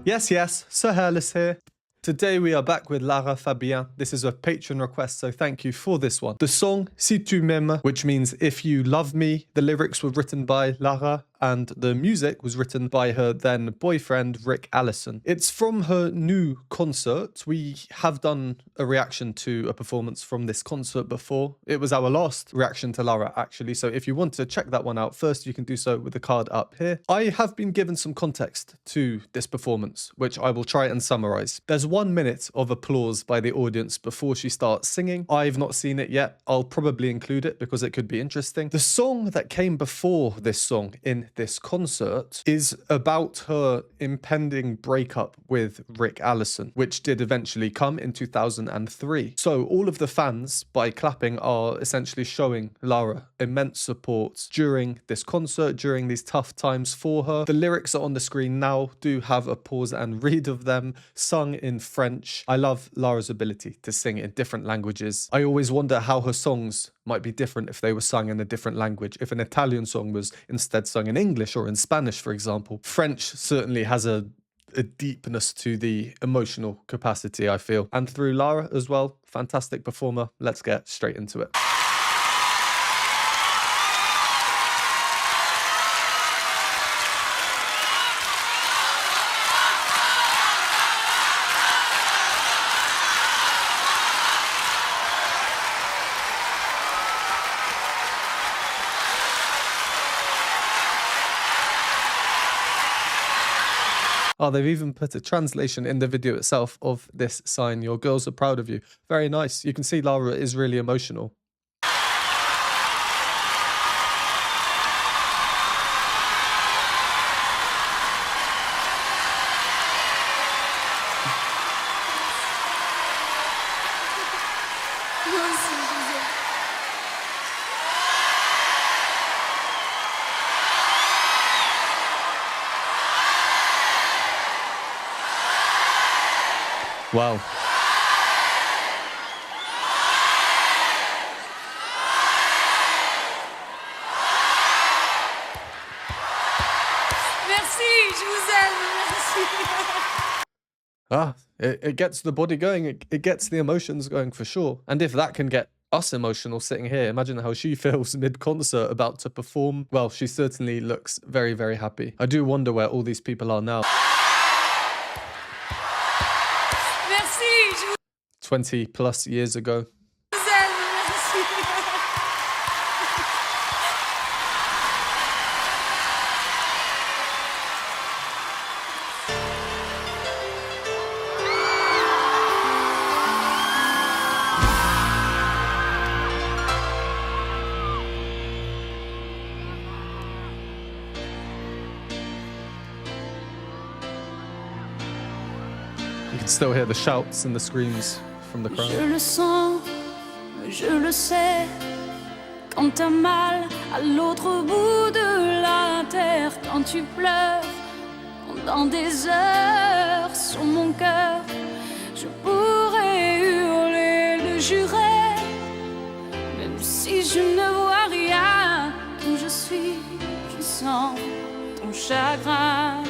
Yes, Sir Hairless here. Today we are back with Lara Fabian. This is a patron request, so thank you for this one. The song Si tu m'aimes, which means if you love me, the lyrics were written by Lara and the music was written by her then boyfriend Rick Allison. It's from her new concert. We have done a reaction to a performance from this concert before. It was our last reaction to Lara actually, so if you want to check that one out first, you can do so with the card up here. I have been given some context to this performance, which I will try and summarize. There's 1 minute of applause by the audience before she starts singing. I've not seen it yet. I'll probably include it because it could be interesting. The song that came before this song in this concert is about her impending breakup with Rick Allison, which did eventually come in 2003. So all of the fans, by clapping, are essentially showing Lara immense support during this concert, during these tough times for her. The lyrics are on the screen now. Do have a pause and read of them, sung in French. I love Lara's ability to sing in different languages. I always wonder how her songs might be different if they were sung in a different language. If an Italian song was instead sung in English or in Spanish, for example. French certainly has a deepness to the emotional capacity, I feel. And through Lara as well. Fantastic performer. Let's get straight into it. Oh, they've even put a translation in the video itself of this sign. Your girls are proud of you. Very nice. You can see Lara is really emotional. Wow. Merci, je vous aime, merci. Ah, it gets the body going, it gets the emotions going for sure. And if that can get us emotional sitting here, imagine how she feels mid-concert about to perform. Well, she certainly looks very, very happy. I do wonder where all these people are now. 20+ years ago. You can still hear the shouts and the screams from the crowd. Je le sens, je le sais, quand t'as mal à l'autre bout de la terre, quand tu pleures pendant des heures sur mon cœur, je pourrais hurler, le jurer, même si je ne vois rien, où je suis, je sens ton chagrin.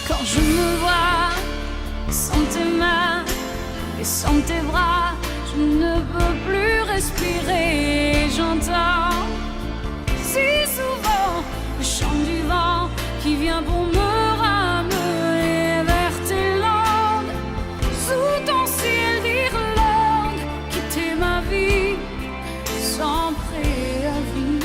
Quand je me vois sans tes mains et sans tes bras, je ne peux plus respirer. J'entends si souvent le chant du vent qui vient pour me ramener vers tes langues. Sous ton ciel d'Irlande, quitter ma vie sans préavis.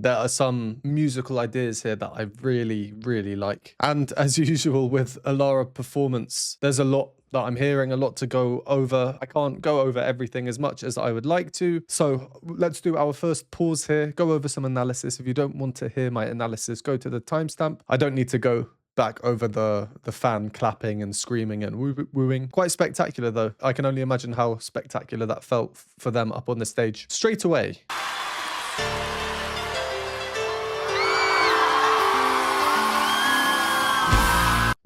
There are some musical ideas here that I really, really like. And as usual with a Lara performance, there's a lot that I'm hearing, a lot to go over. I can't go over everything as much as I would like to. So let's do our first pause here, go over some analysis. If you don't want to hear my analysis, go to the timestamp. I don't need to go back over the fan clapping and screaming and wooing. Quite spectacular though. I can only imagine how spectacular that felt for them up on the stage. Straight away.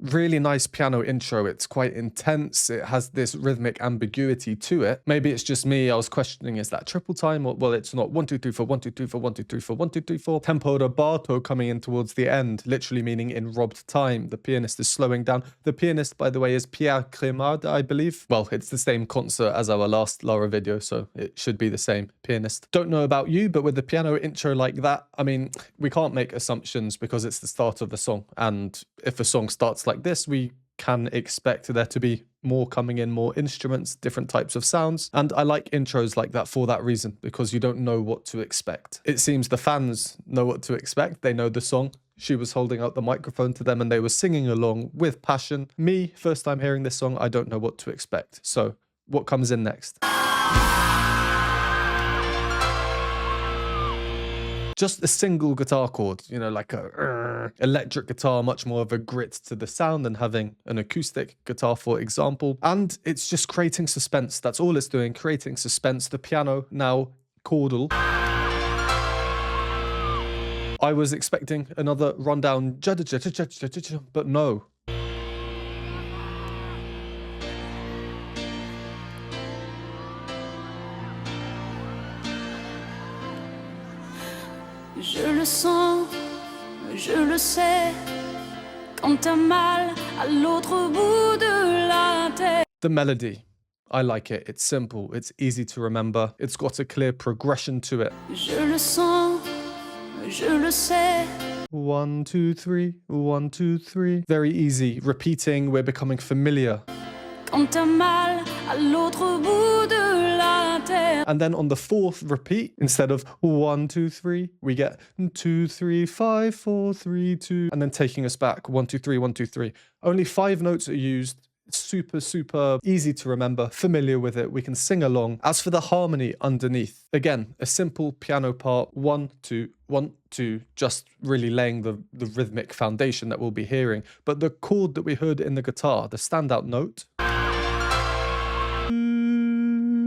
Really nice piano intro. It's quite intense. It has this rhythmic ambiguity to it. Maybe it's just me. I was questioning, is that triple time? Or, well, it's not. 1, 2, 3, 4, 1, 2, 3, 4, 1, 2, 3, 4, 1, 2, 3, 4. Tempo rubato coming in towards the end, literally meaning in robbed time. The pianist is slowing down. The pianist, by the way, is Pierre Cremade, I believe. Well, it's the same concert as our last Lara video, so it should be the same pianist. Don't know about you, but with the piano intro like that, I mean, we can't make assumptions because it's the start of the song. And if a song starts like this, we can expect there to be more coming in, more instruments, different types of sounds. And I like intros like that for that reason, because you don't know what to expect. It seems the fans know what to expect. They know the song. She was holding out the microphone to them and they were singing along with passion. Me, first time hearing this song, I don't know what to expect. So what comes in next? Just a single guitar chord, you know, like a electric guitar, much more of a grit to the sound than having an acoustic guitar, for example. And it's just creating suspense. That's all it's doing, creating suspense. The piano now chordal. I was expecting another rundown, but no. Je le sens, je le sais, quand t'as mal à l'autre bout de la terre. The melody, I like it. It's simple, it's easy to remember. It's got a clear progression to it. Je le sens, je le sais. 1, 2, 3, 1, 2, 3. Very easy, repeating, we're becoming familiar. Quand t'as mal à l'autre bout de la terre. And then on the fourth repeat, instead of 1, 2, 3, we get 2, 3, 5, 4, 3, 2, and then taking us back 1, 2, 3, 1, 2, 3. Only 5 notes are used. Super, super easy to remember, familiar with it. We can sing along. As for the harmony underneath, again, a simple piano part, 1, 2, 1, 2, just really laying the rhythmic foundation that we'll be hearing. But the chord that we heard in the guitar, the standout note,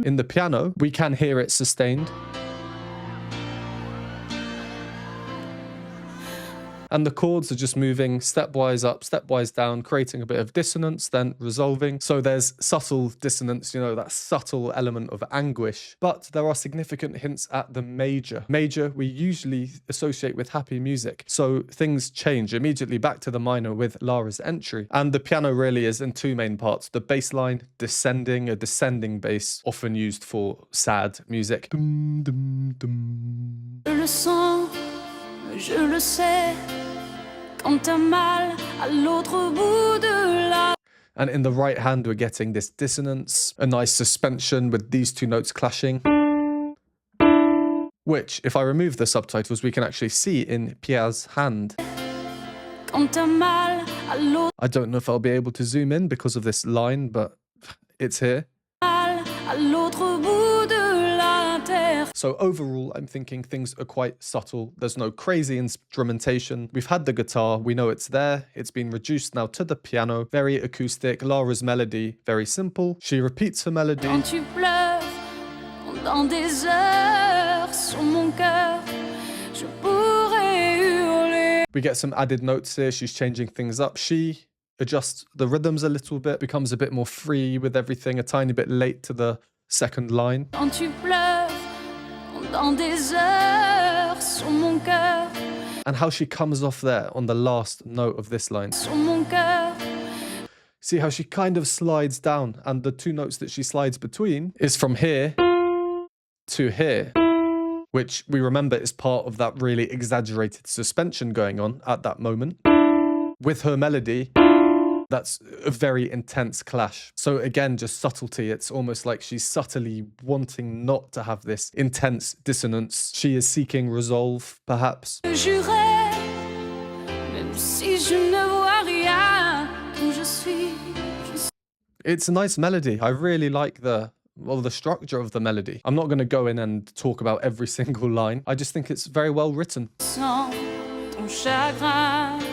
in the piano, we can hear it sustained. And the chords are just moving stepwise up, stepwise down, creating a bit of dissonance, then resolving. So there's subtle dissonance, you know, that subtle element of anguish. But there are significant hints at the major. Major we usually associate with happy music. So things change immediately back to the minor with Lara's entry. And the piano really is in 2 main parts. The bass line descending, a descending bass, often used for sad music. Dum, dum, dum. Je le sens, je le sais, quand t'as mal à l'autre bout de la. And in the right hand, we're getting this dissonance, a nice suspension with these 2 notes clashing. Which, if I remove the subtitles, we can actually see in Pierre's hand. Quand t'as mal à l'autre. I don't know if I'll be able to zoom in because of this line, but it's here. Mal à l'autre bout de la terre. So overall, I'm thinking things are quite subtle. There's no crazy instrumentation. We've had the guitar, we know it's there. It's been reduced now to the piano. Very acoustic. Lara's melody, very simple. She repeats her melody. Quand tu pleures pendant des heures sur mon cœur, je pourrais hurler. We get some added notes here. She's changing things up. She adjusts the rhythms a little bit, becomes a bit more free with everything, a tiny bit late to the second line. Quand tu pleures pendant des heures sur mon cœur. And how she comes off there on the last note of this line. Sur mon cœur. See how she kind of slides down, and the 2 notes that she slides between is from here to here, which we remember is part of that really exaggerated suspension going on at that moment. With her melody, that's a very intense clash. So again, just subtlety. It's almost like she's subtly wanting not to have this intense dissonance. She is seeking resolve, perhaps. Jurerai, même si je ne vois rien, où je suis. It's a nice melody. I really like the structure of the melody. I'm not going to go in and talk about every single line. I just think it's very well written. Sans ton chagrin.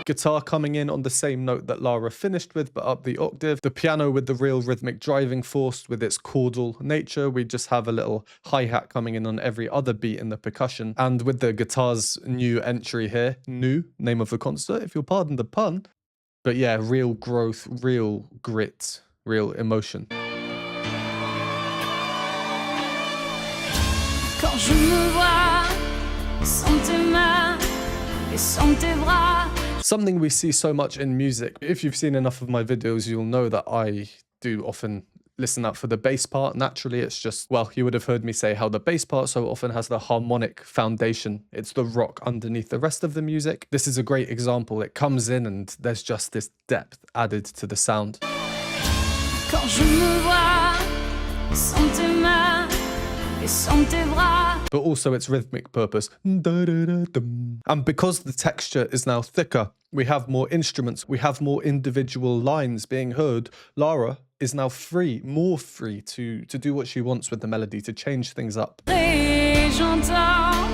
Guitar coming in on the same note that Lara finished with, but up the octave. The piano with the real rhythmic driving force with its chordal nature. We just have a little hi-hat coming in on every other beat in the percussion. And with the guitar's new entry here, new, name of the concert, if you'll pardon the pun. But yeah, real growth, real grit, real emotion. Quand je me vois sans tes mains et sans tes bras. Something we see so much in music. If you've seen enough of my videos, you'll know that I do often listen out for the bass part. Naturally, it's just, well, you would have heard me say how the bass part so often has the harmonic foundation. It's the rock underneath the rest of the music. This is a great example. It comes in and there's just this depth added to the sound. Quand je me vois sans tes mains et sans tes bras. But also its rhythmic purpose. And because the texture is now thicker, we have more instruments, we have more individual lines being heard. Lara is now free, more free to do what she wants with the melody, to change things up. Et j'entends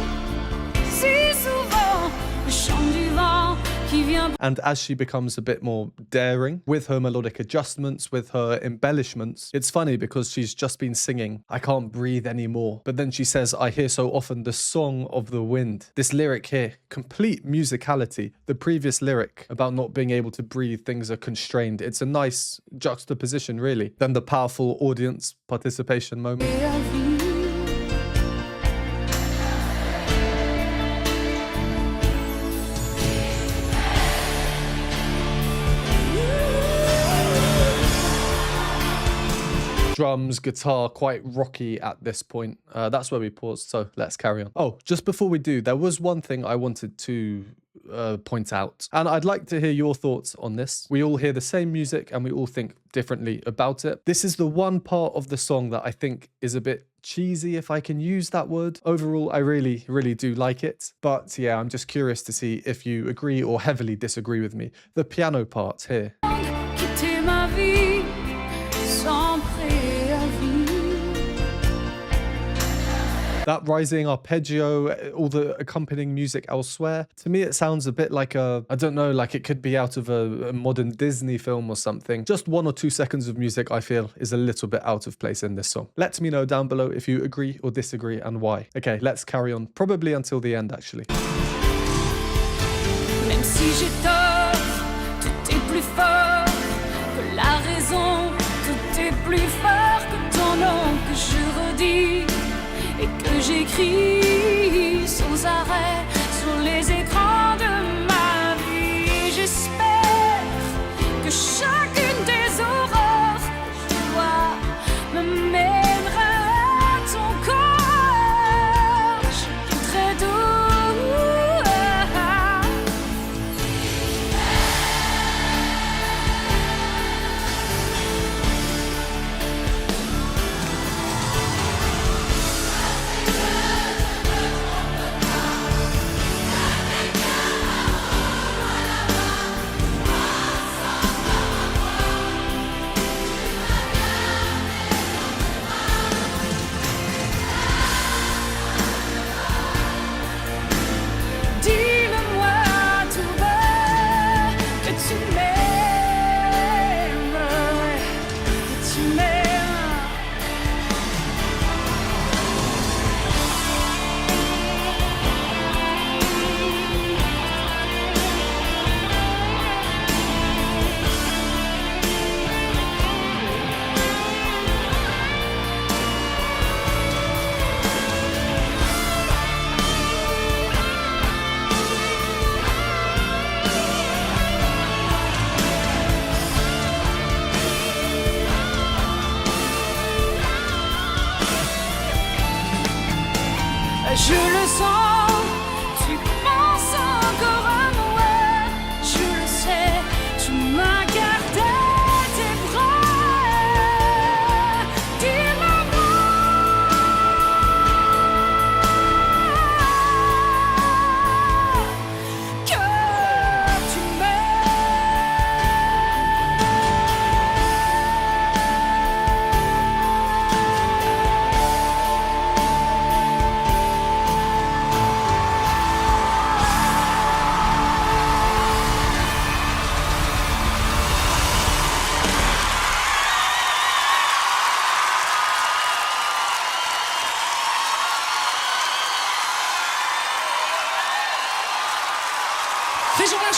si souvent le chant du vent qui vient. And as she becomes a bit more daring with her melodic adjustments, with her embellishments, it's funny because she's just been singing, I can't breathe anymore. But then she says, I hear so often the song of the wind. This lyric here, complete musicality. The previous lyric about not being able to breathe, things are constrained. It's a nice juxtaposition, really. Then the powerful audience participation moment. Drums, guitar, quite rocky at this point. That's where we paused, so let's carry on. Oh, just before we do, there was one thing I wanted to point out, and I'd like to hear your thoughts on this. We all hear the same music and we all think differently about it. This is the one part of the song that I think is a bit cheesy, if I can use that word. Overall, I really, really do like it. But yeah, I'm just curious to see if you agree or heavily disagree with me. The piano part here. Quitter ma vie sans préavis. That rising arpeggio, all the accompanying music elsewhere. To me, it sounds a bit like I don't know, like it could be out of a modern Disney film or something. Just 1 or 2 seconds of music, I feel, is a little bit out of place in this song. Let me know down below if you agree or disagree and why. Okay, let's carry on, probably until the end, actually. Même si j'ai tort, tout est plus fort que la raison. Tout est plus fort que ton nom que je redis et que j'écris sans arrêt sur les écrans de ma vie. J'espère que chacune des aurores que tu vois me mènera à ton corps. Je suis très doux.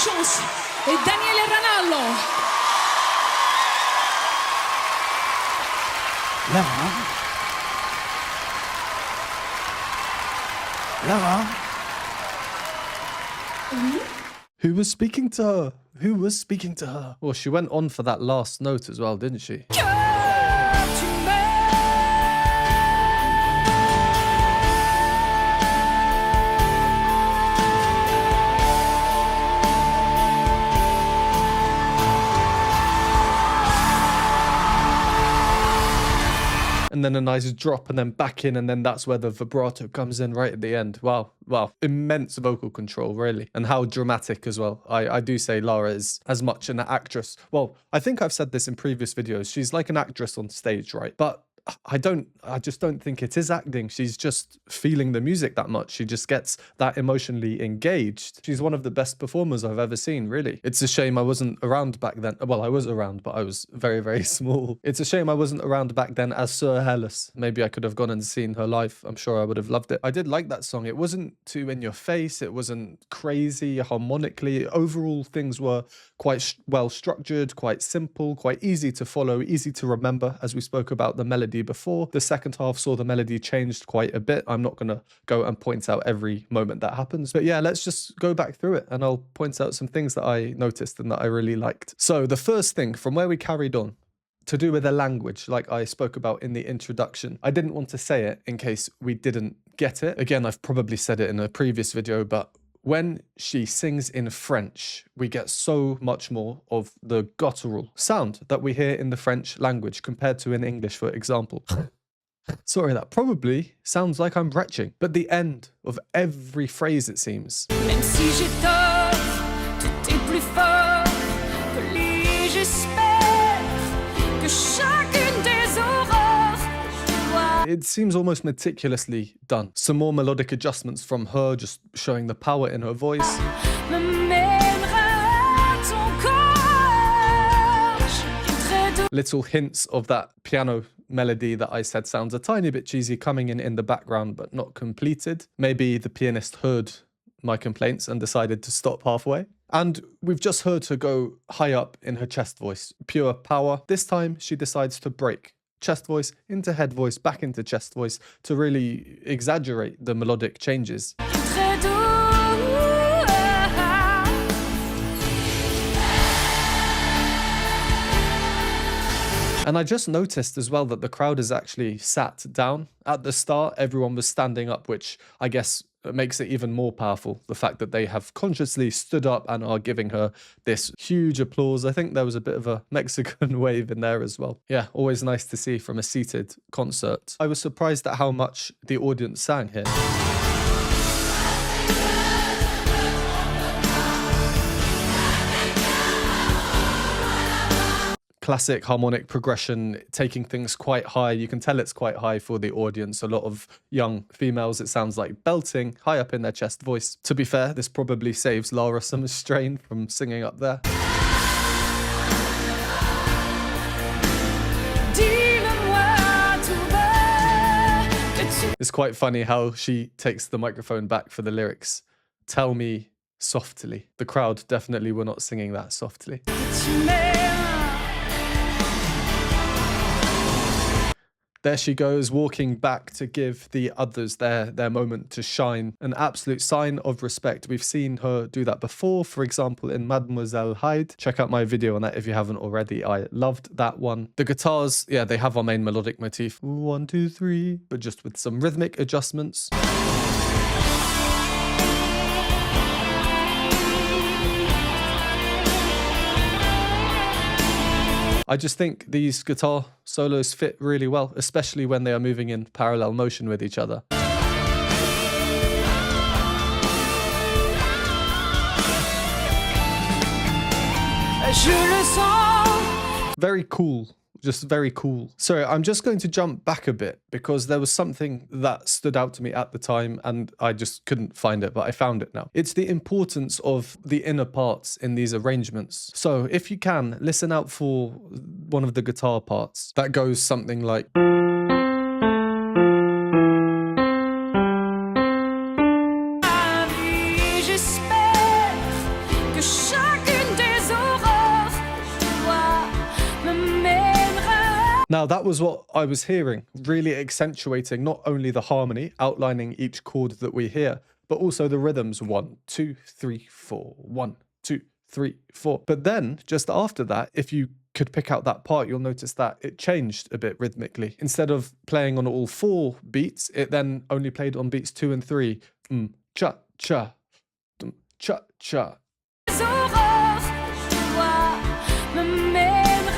chance. Et Daniele Ranallo. Lara? Lara? Who was speaking to her? Who was speaking to her? Well, she went on for that last note as well, didn't she? Que tu m'aimes. And then a nice drop and then back in, and then that's where the vibrato comes in right at the end. Wow. Wow. Immense vocal control, really. And how dramatic as well. I do say Lara is as much an actress. Well, I think I've said this in previous videos. She's like an actress on stage, right? But I just don't think it is acting. She's just feeling the music that much. She just gets that emotionally engaged. She's one of the best performers I've ever seen, really. It's a shame I wasn't around back then. Well, I was around, but I was very, very small. It's a shame I wasn't around back then as Sir Hairless. Maybe I could have gone and seen her live. I'm sure I would have loved it. I did like that song. It wasn't too in your face. It wasn't crazy harmonically. Overall, things were quite well structured, quite simple, quite easy to follow, easy to remember, as we spoke about the melody before. The second half saw the melody changed quite a bit. I'm not going to go and point out every moment that happens, but yeah, let's just go back through it and I'll point out some things that I noticed and that I really liked. So the first thing from where we carried on, to do with the language, like I spoke about in the introduction. I didn't want to say it in case we didn't get it. Again, I've probably said it in a previous video, but when she sings in French, we get so much more of the guttural sound that we hear in the French language compared to in English, for example. Sorry, that probably sounds like I'm retching, but the end of every phrase, it seems. Même si j'ai tort, tout est plus fort que les j'espère que chacune des aurores que je vois. It seems almost meticulously done. Some more melodic adjustments from her, just showing the power in her voice. Me mènera à ton corps. Je quitterai tout. Little hints of that piano melody that I said sounds a tiny bit cheesy coming in the background, but not completed. Maybe the pianist heard my complaints and decided to stop halfway. And we've just heard her go high up in her chest voice, pure power. This time she decides to break chest voice into head voice, back into chest voice to really exaggerate the melodic changes. Très doux. And I just noticed as well that the crowd is actually sat down. At the start, everyone was standing up, which I guess makes it even more powerful. The fact that they have consciously stood up and are giving her this huge applause. I think there was a bit of a Mexican wave in there as well. Yeah, always nice to see from a seated concert. I was surprised at how much the audience sang here. Classic harmonic progression, taking things quite high. You can tell it's quite high for the audience. A lot of young females, it sounds like, belting high up in their chest voice. To be fair, this probably saves Lara some strain from singing up there. It's quite funny how she takes the microphone back for the lyrics. Tell me softly. The crowd definitely were not singing that softly. There she goes, walking back to give the others their moment to shine. An absolute sign of respect. We've seen her do that before, for example, in Mademoiselle Hyde. Check out my video on that if you haven't already. I loved that one. The guitars, yeah, they have our main melodic motif. 1, 2, 3, but just with some rhythmic adjustments. I just think these guitar solos fit really well, especially when they are moving in parallel motion with each other. Very cool. Just very cool. Sorry, I'm just going to jump back a bit because there was something that stood out to me at the time and I just couldn't find it, but I found it now. It's the importance of the inner parts in these arrangements. So if you can, listen out for one of the guitar parts that goes something like... J'espère que Now, that was what I was hearing, really accentuating not only the harmony, outlining each chord that we hear, but also the rhythms 1, 2, 3, 4, 1, 2, 3, 4. But then, just after that, if you could pick out that part, you'll notice that it changed a bit rhythmically. Instead of playing on all 4 beats, it then only played on beats 2 and 3. Cha, cha, cha, cha. Les aurores, je vois, me mènera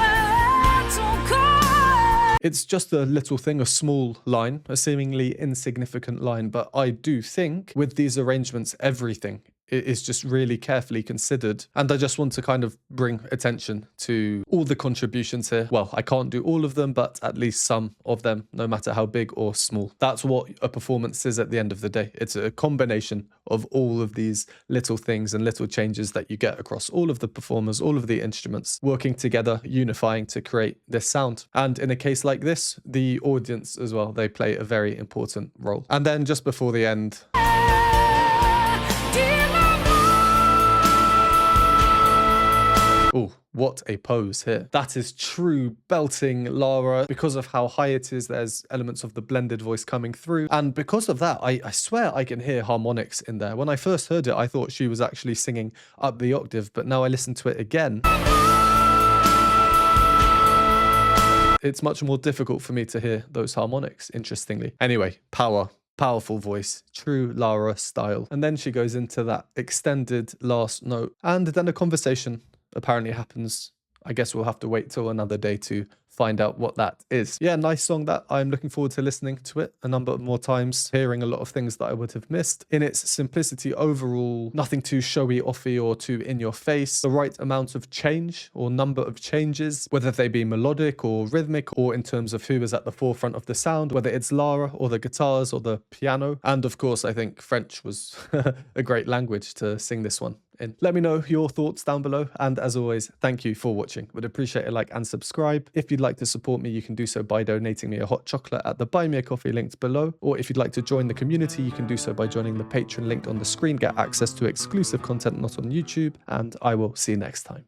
à ton corps. It's just a little thing, a small line, a seemingly insignificant line, but I do think with these arrangements, everything is just really carefully considered. And I just want to kind of bring attention to all the contributions here. Well, I can't do all of them, but at least some of them, no matter how big or small. That's what a performance is at the end of the day. It's a combination of all of these little things and little changes that you get across all of the performers, all of the instruments, working together, unifying to create this sound. And in a case like this, the audience as well, they play a very important role. And then just before the end, oh, what a pose here. That is true belting Lara. Because of how high it is, there's elements of the blended voice coming through. And because of that, I swear I can hear harmonics in there. When I first heard it, I thought she was actually singing up the octave, but now I listen to it again. It's much more difficult for me to hear those harmonics, interestingly. Anyway, powerful voice, true Lara style. And then she goes into that extended last note. And then a conversation apparently happens. I guess we'll have to wait till another day to find out what that is. Yeah, nice song that I'm looking forward to listening to it a number more times, hearing a lot of things that I would have missed. In its simplicity overall, nothing too showy, offy, or too in your face. The right amount of change or number of changes, whether they be melodic or rhythmic, or in terms of who is at the forefront of the sound, whether it's Lara or the guitars or the piano. And of course, I think French was a great language to sing this one in. Let me know your thoughts down below. And as always, thank you for watching. Would appreciate a like and subscribe. If you'd like to support me, you can do so by donating me a hot chocolate at the Buy Me a Coffee linked below. Or if you'd like to join the community, you can do so by joining the Patreon linked on the screen. Get access to exclusive content not on YouTube. And I will see you next time.